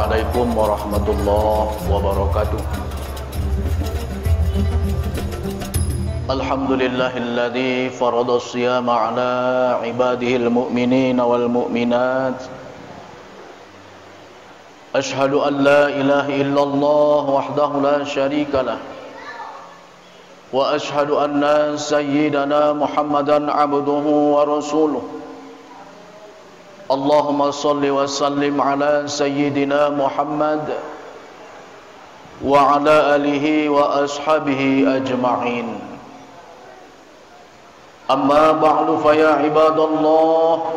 Assalamualaikum warahmatullahi wabarakatuh. Alhamdulillahilladzi farada as-siyama ala ibadihil mu'minina wal mu'minat. Ashhadu an la ilaha illallah wahdahu la syarika lah. Wa ashhadu anna sayyidana Muhammadan abduhu wa rasuluh. Allahumma salli wa sallim ala sayyidina Muhammad wa ala alihi wa ashabihi ajma'in. Amma ba'du fa ya ibadallah,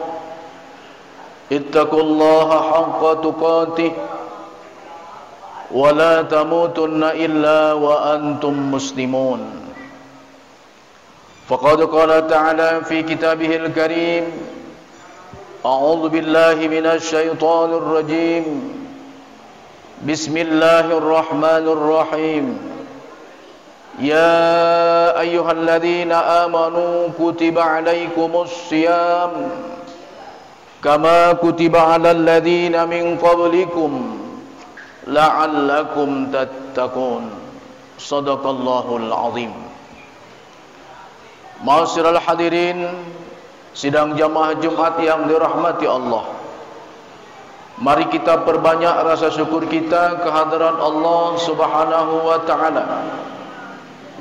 ittaqullaha haqqa tuqatih wa la tamutunna illa wa antum muslimun. Faqad qala ta'ala fi kitabihil karim, a'udzu billahi minasy syaithanir rajim. Bismillahirrahmanirrahim. Ya ayyuhalladzina amanu kutiba 'alaikumus syiyam kama kutiba 'alal ladzina min qablikum la'allakum tattaqun. Shadaqallahul 'azim. Ma'asyiral hadirin sidang jamaah Jumat yang dirahmati Allah, mari kita perbanyak rasa syukur kita kehadiran Allah Subhanahu wa ta'ala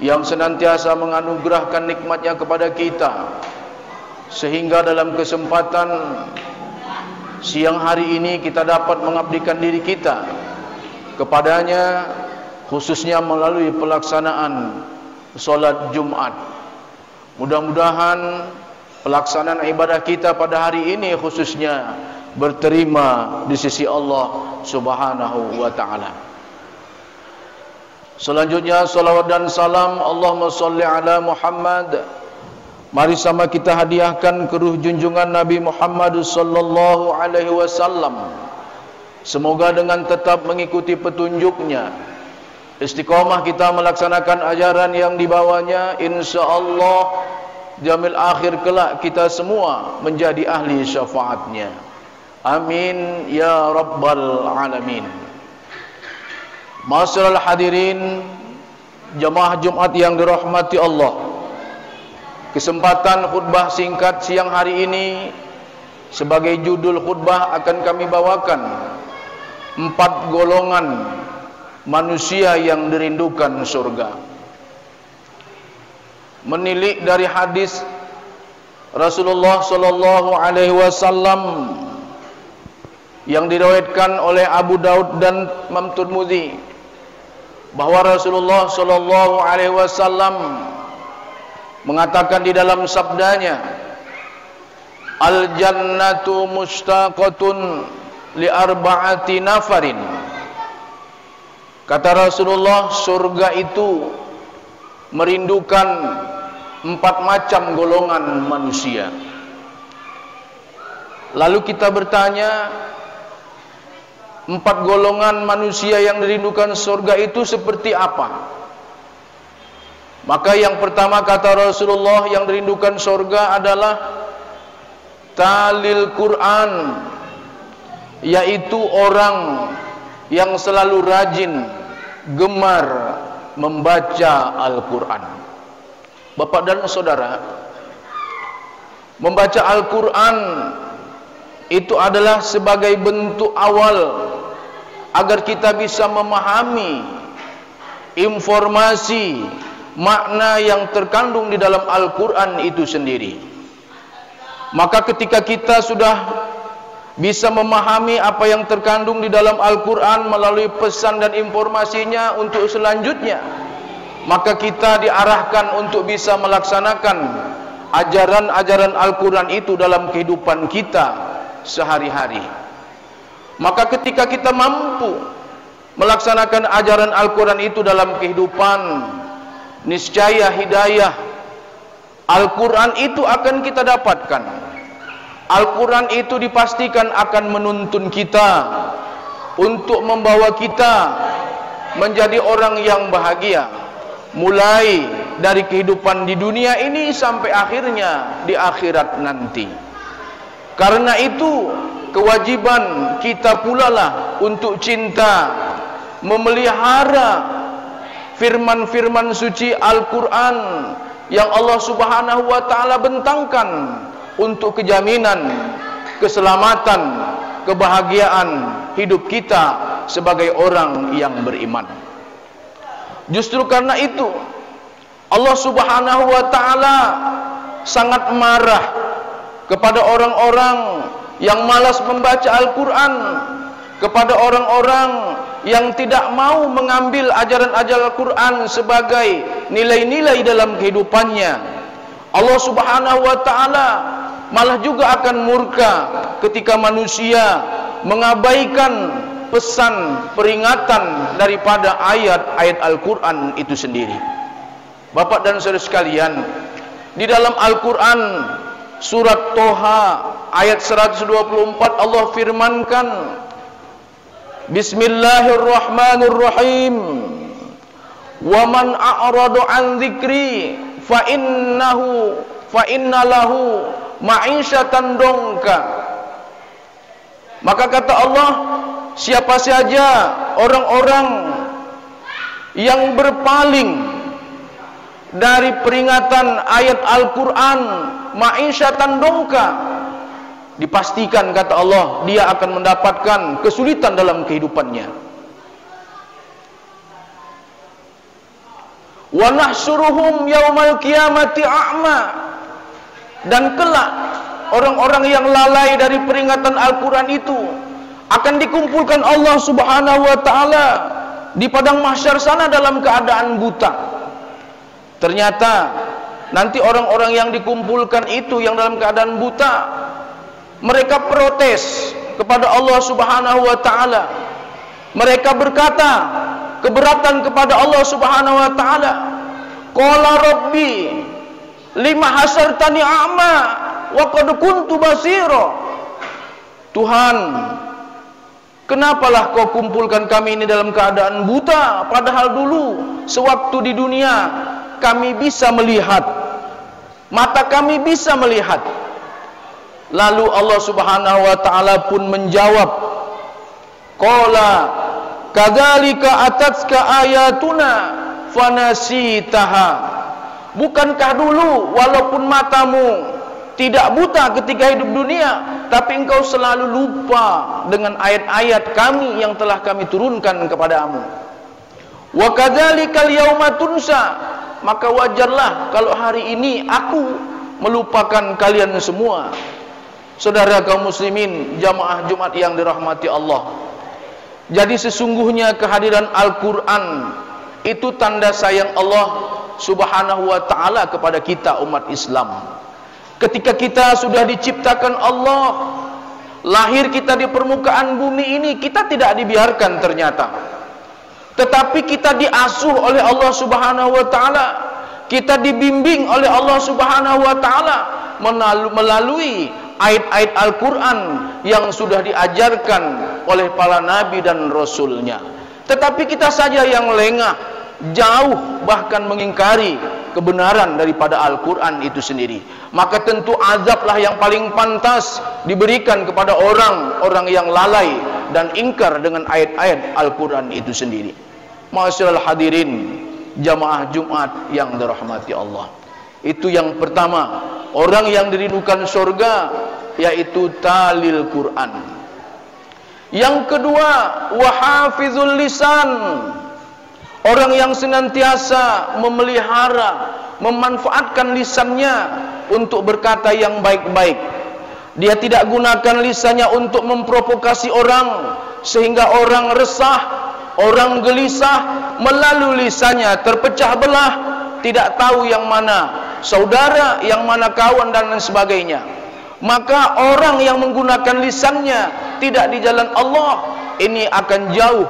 yang senantiasa menganugerahkan nikmatnya kepada kita, sehingga dalam kesempatan siang hari ini kita dapat mengabdikan diri kita kepadanya, khususnya melalui pelaksanaan solat Jumat. Mudah-mudahan pelaksanaan ibadah kita pada hari ini khususnya berterima di sisi Allah Subhanahu wa ta'ala. Selanjutnya salawat dan salam Allahumma salli ala Muhammad, mari sama kita hadiahkan ke ruh junjungan Nabi Muhammad sallallahu alaihi wasallam. Semoga dengan tetap mengikuti petunjuknya, istiqamah kita melaksanakan ajaran yang dibawanya, insyaallah jamil akhir kelak kita semua menjadi ahli syafaatnya. Amin ya rabbal alamin. Ma'asyiral hadirin jamaah Jumat yang dirahmati Allah, kesempatan khutbah singkat siang hari ini sebagai judul khutbah akan kami bawakan 4 golongan manusia yang dirindukan surga. Menilik dari hadis Rasulullah sallallahu alaihi wasallam yang diriwayatkan oleh Abu Daud dan Imam Tirmidzi, bahwa Rasulullah sallallahu alaihi wasallam mengatakan di dalam sabdanya, al jannatu mustaqatun li arba'ati nafarin. Kata Rasulullah, surga itu merindukan 4 macam golongan manusia. Lalu kita bertanya, 4 golongan manusia yang dirindukan surga itu seperti apa? Maka yang pertama kata Rasulullah, yang dirindukan surga adalah talil Quran, yaitu orang yang selalu rajin, gemar membaca Al-Quran. Bapak dan saudara, membaca Al-Quran itu adalah sebagai bentuk awal agar kita bisa memahami informasi, makna yang terkandung di dalam Al-Quran itu sendiri. Maka ketika kita sudah bisa memahami apa yang terkandung di dalam Al-Quran melalui pesan dan informasinya untuk selanjutnya, maka kita diarahkan untuk bisa melaksanakan ajaran-ajaran Al-Quran itu dalam kehidupan kita sehari-hari. Maka ketika kita mampu melaksanakan ajaran Al-Quran itu dalam kehidupan, niscaya hidayah Al-Quran itu akan kita dapatkan. Al-Quran itu dipastikan akan menuntun kita untuk membawa kita menjadi orang yang bahagia, mulai dari kehidupan di dunia ini sampai akhirnya di akhirat nanti. Karena itu kewajiban kita pula lah untuk cinta, memelihara firman-firman suci Al-Quran yang Allah Subhanahu wa ta'ala bentangkan untuk kejaminan, keselamatan, kebahagiaan hidup kita sebagai orang yang beriman. Justru karena itu Allah Subhanahu wa ta'ala sangat marah kepada orang-orang yang malas membaca Al-Quran, kepada orang-orang yang tidak mau mengambil ajaran-ajaran Al-Quran sebagai nilai-nilai dalam kehidupannya. Allah Subhanahu wa ta'ala malah juga akan murka ketika manusia mengabaikan pesan peringatan daripada ayat-ayat Al-Quran itu sendiri. Bapak dan saudara sekalian, di dalam Al-Quran surat Toha ayat 124 Allah firmankan, Bismillahirrahmanirrahim, wa man a'radu an dzikri fa inna lahu ma'isyatan dongka. Maka kata Allah, siapa saja orang-orang yang berpaling dari peringatan ayat Al-Quran, ma'isyatan dongka, dipastikan kata Allah dia akan mendapatkan kesulitan dalam kehidupannya. Wa nahsyuruhum yaumal qiyamati a'ma, dan kelak orang-orang yang lalai dari peringatan Al-Quran itu akan dikumpulkan Allah Subhanahu wa ta'ala di padang mahsyar sana dalam keadaan buta. Ternyata nanti orang-orang yang dikumpulkan itu yang dalam keadaan buta, mereka protes kepada Allah Subhanahu wa ta'ala. Mereka berkata keberatan kepada Allah Subhanahu wa ta'ala, qala rabbi lima hasartani a'ma wa qad kuntu basira. Tuhan, kenapalah kau kumpulkan kami ini dalam keadaan buta, padahal dulu sewaktu di dunia kami bisa melihat, mata kami bisa melihat. Lalu Allah Subhanahu wa ta'ala pun menjawab, qala kadzalika atatka ayatuna fanasitaha. Bukankah dulu walaupun matamu tidak buta ketika hidup dunia, tapi engkau selalu lupa dengan ayat-ayat kami yang telah kami turunkan kepadamu. Wa kadzalikal yauma tunsa, maka wajarlah kalau hari ini aku melupakan kalian semua. Saudara kaum muslimin, jamaah Jumat yang dirahmati Allah, jadi sesungguhnya kehadiran Al-Quran itu tanda sayang Allah Subhanahu wa ta'ala kepada kita umat Islam. Ketika kita sudah diciptakan Allah, lahir kita di permukaan bumi ini, kita tidak dibiarkan ternyata, tetapi kita diasuh oleh Allah Subhanahu wa ta'ala, kita dibimbing oleh Allah Subhanahu wa ta'ala melalui ayat-ayat Al-Quran yang sudah diajarkan oleh para nabi dan rasulnya. Tetapi kita saja yang lengah, jauh bahkan mengingkari kebenaran daripada Al-Quran itu sendiri. Maka tentu azablah yang paling pantas diberikan kepada orang-orang yang lalai dan ingkar dengan ayat-ayat Al-Quran itu sendiri. Ma'asyiral hadirin, jamaah Jumat yang dirahmati Allah. Itu yang pertama, orang yang dirindukan surga, yaitu talil Quran. Yang kedua, wahafizul lisan, orang yang senantiasa memelihara, memanfaatkan lisannya untuk berkata yang baik-baik. Dia tidak gunakan lisannya untuk memprovokasi orang sehingga orang resah, orang gelisah, melalui lisannya terpecah belah, tidak tahu yang mana saudara, yang mana kawan dan lain sebagainya. Maka orang yang menggunakan lisannya tidak di jalan Allah, ini akan jauh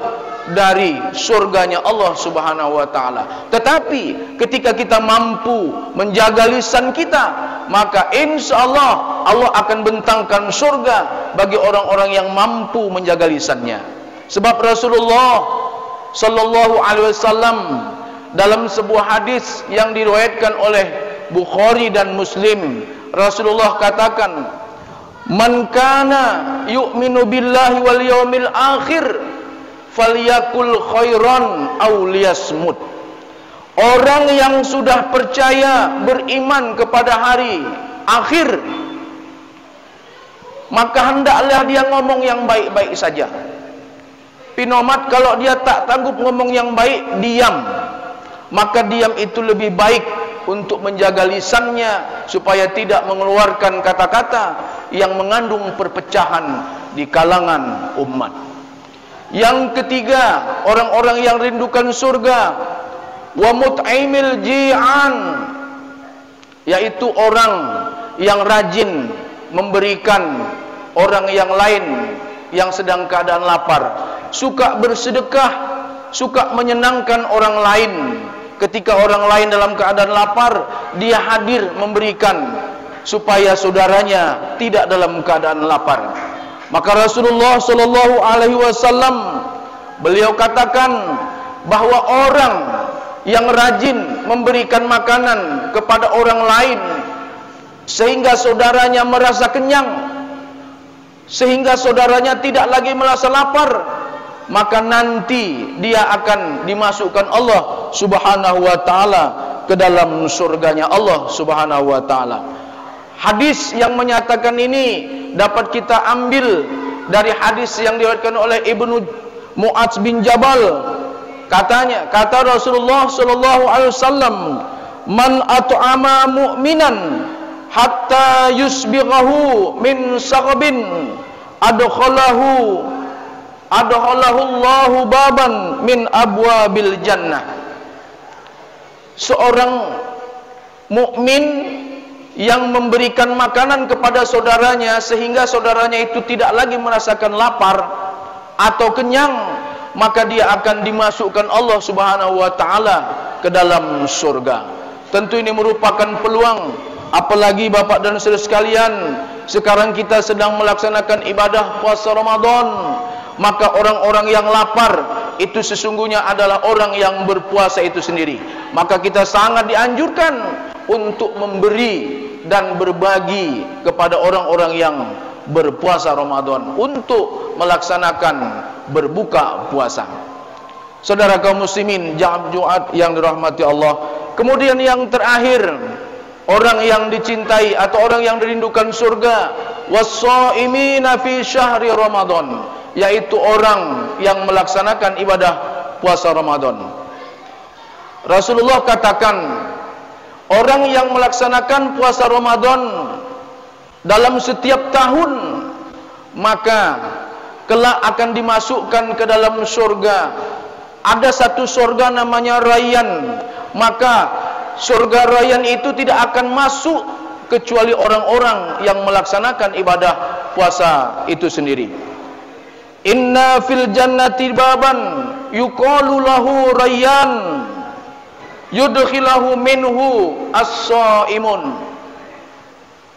dari surganya Allah Subhanahu wa ta'ala. Tetapi ketika kita mampu menjaga lisan kita, maka insya Allah Allah akan bentangkan surga bagi orang-orang yang mampu menjaga lisannya. Sebab Rasulullah Sallallahu Alaihi Wasallam dalam sebuah hadis yang diriwayatkan oleh Bukhari dan Muslim, Rasulullah katakan, Man kana yu'minu billahi wal yawmil akhir falyakul khairan aw liyasmut. Orang yang sudah percaya, beriman kepada hari akhir, maka hendaklah dia ngomong yang baik-baik saja. Pinomat kalau dia tak sanggup ngomong yang baik, diam. Maka diam itu lebih baik untuk menjaga lisannya supaya tidak mengeluarkan kata-kata yang mengandung perpecahan di kalangan umat. Yang ketiga, orang-orang yang rindukan surga, wa mut'imil ji'an, yaitu orang yang rajin memberikan orang yang lain yang sedang keadaan lapar, suka bersedekah, suka menyenangkan orang lain. Ketika orang lain dalam keadaan lapar, dia hadir memberikan supaya saudaranya tidak dalam keadaan lapar. Maka Rasulullah sallallahu alaihi wasallam beliau katakan bahwa orang yang rajin memberikan makanan kepada orang lain sehingga saudaranya merasa kenyang, sehingga saudaranya tidak lagi merasa lapar, maka nanti dia akan dimasukkan Allah Subhanahu wa taala ke dalam surganya Allah Subhanahu wa taala. Hadis yang menyatakan ini dapat kita ambil dari hadis yang diriwayatkan oleh Ibnu Mu'adz bin Jabal. Katanya, kata Rasulullah sallallahu alaihi wasallam, "Man at'ama mu'minan hatta yusbighahu min saghbin adkhalahu Allahu baban min abwabil jannah." Seorang mukmin yang memberikan makanan kepada saudaranya sehingga saudaranya itu tidak lagi merasakan lapar atau kenyang, maka dia akan dimasukkan Allah Subhanahu wa taala ke dalam surga. Tentu ini merupakan peluang, apalagi Bapak dan Saudara sekalian, sekarang kita sedang melaksanakan ibadah puasa Ramadan. Maka orang-orang yang lapar itu sesungguhnya adalah orang yang berpuasa itu sendiri. Maka kita sangat dianjurkan untuk memberi dan berbagi kepada orang-orang yang berpuasa Ramadan untuk melaksanakan berbuka puasa. Saudara kaum muslimin Jumat yang dirahmati Allah. Kemudian yang terakhir, orang yang dicintai atau orang yang dirindukan surga, was-shaimina fi syahri Ramadan, yaitu orang yang melaksanakan ibadah puasa Ramadan. Rasulullah katakan, orang yang melaksanakan puasa Ramadan dalam setiap tahun, maka kelak akan dimasukkan ke dalam surga. Ada satu surga namanya Rayyan. Maka surga Rayyan itu tidak akan masuk kecuali orang-orang yang melaksanakan ibadah puasa itu sendiri. Inna fil jannati baban yuqalu lahu Rayyan yudkhilahu minhu as-shaimun.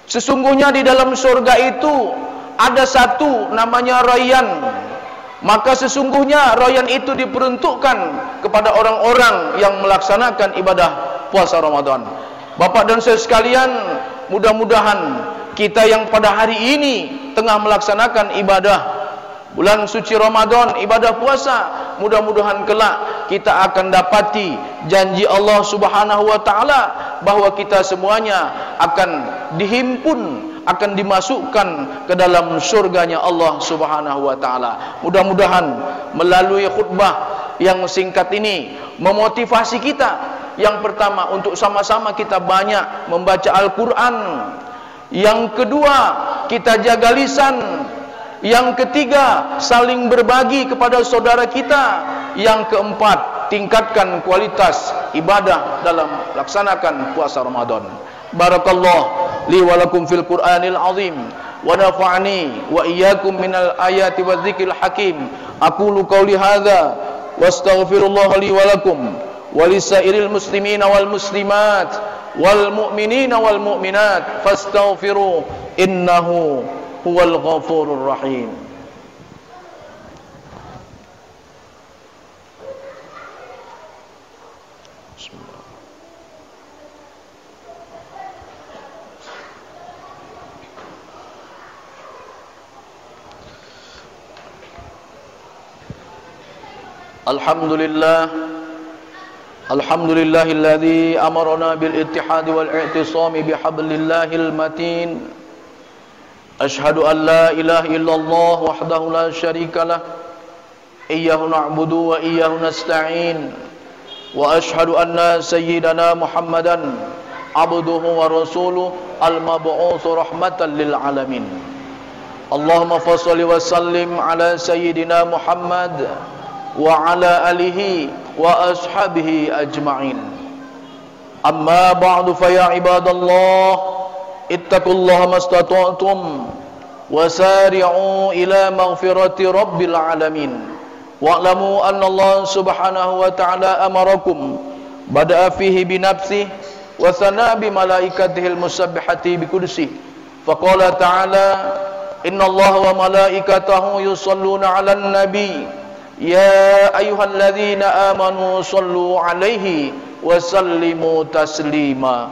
Sesungguhnya di dalam surga itu ada satu namanya Rayyan. Maka sesungguhnya Rayyan itu diperuntukkan kepada orang-orang yang melaksanakan ibadah puasa Ramadan. Bapak dan saudara sekalian, mudah-mudahan kita yang pada hari ini tengah melaksanakan ibadah bulan suci Ramadan, ibadah puasa, mudah-mudahan kelak kita akan dapati janji Allah Subhanahu wa taala bahwa kita semuanya akan dihimpun, akan dimasukkan ke dalam surganya Allah Subhanahu wa taala. Mudah-mudahan melalui khutbah yang singkat ini memotivasi kita, yang pertama untuk sama-sama kita banyak membaca Al-Qur'an, yang kedua kita jaga lisan, yang ketiga saling berbagi kepada saudara kita, yang keempat tingkatkan kualitas ibadah dalam laksanakan puasa Ramadan. Barakallahu li wa lakum fil Qur'anil azim wa nafa'ani wa iyyakum minal ayati wadh-dhikril hakim. Aqulu qawli hadza wastaghfirullah li wa lakum wa lisairil muslimina wal muslimat wal mu'minina wal mu'minat fastaghfiru innahu huwal ghafurur rahim. Alhamdulillahilladzi amarna bil ittihadi wal i'tisami bihablillahil matin. Ashhadu an la ilaha illallah wahdahu la syarikalah, iyyahu na'budu wa iyyahu nasta'in. Wa ashhadu anna sayyidana Muhammadan abduhu wa rasuluhu al-mab'utsu rahmatan lil alamin. Allahumma fasholli wa sallim ala sayyidina Muhammad wa ala alihi wa ashabihi ajma'in. Amma ba'du, fa ya ibadallah, ittaqullaha mastata'tum wa sari'u ila maghfirati rabbil alamin. Wa'lamu anna Allah subhanahu wa ta'ala amarakum bada'a fihi bi nafsihi wa thana bi malaikatihil musabbihati bi kursihi. Faqala ta'ala, inna Allah wa malaikatahu yusalluna 'alan nabi ya ayyuhalladzina amanu sallu 'alaihi wa sallimu taslima.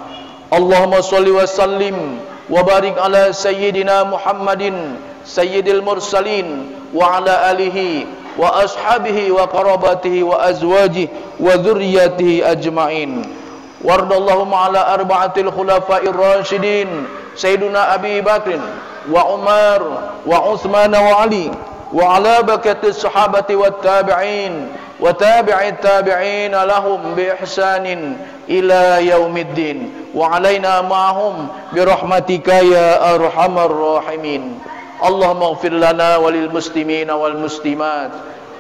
Allahumma shalli wa sallim wa barik ala sayyidina Muhammadin sayyidil mursalin wa ala alihi wa ashabihi wa qarabatihi wa azwajihi wa dhurriyyatihi ajma'in. Wardallahu ala arba'atil khulafa'ir rasyidin sayyiduna Abi Bakrin wa Umar wa Utsman wa Ali wa ala baqiyati sahabati wat tabi'in wa tabi'it tabi'in lahum bi ihsanin ila yaumiddin wa alaina ma'hum bi rahmatika ya arhamar rahimin. Allahumma ighfir lana walil muslimina wal muslimat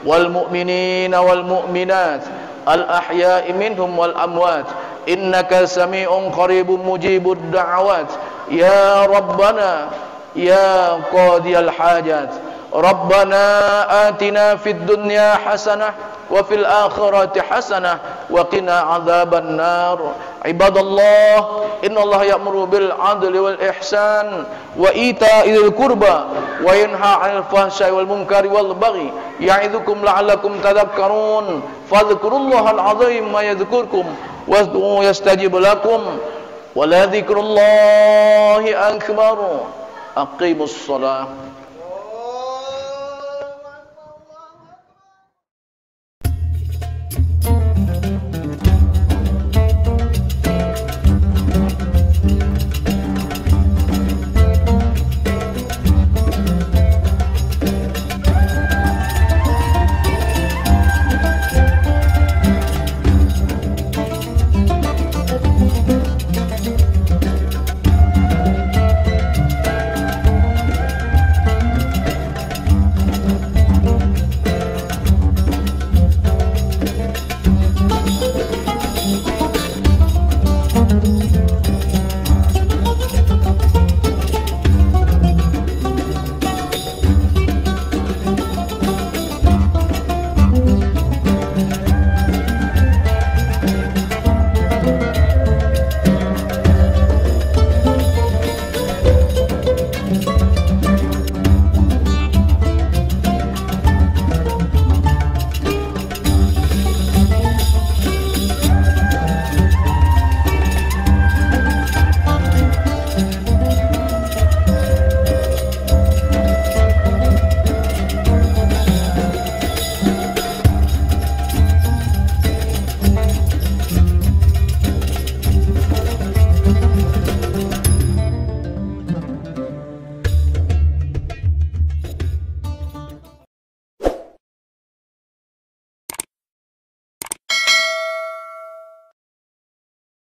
wal mu'minina wal mu'minat al ahya'i minhum wal amwat innaka sami'un qaribun mujibud da'awat ya rabbana ya qadiyal hajat. Rabbana atina fid dunya hasanah wa fil akhirati hasanah wa qina adzaban nar. Ibadallah, innallaha ya'muru bil 'adli wal ihsan wa ita'il qurba wa yanha 'anil fahsya'i wal munkari wal baghi ya'idzukum la'allakum tadhakkarun. Fadhkurullahal 'azim ma yadhkurkum wa yastajib lakum wa la dzikrullahi akbar. Aqimus shalah.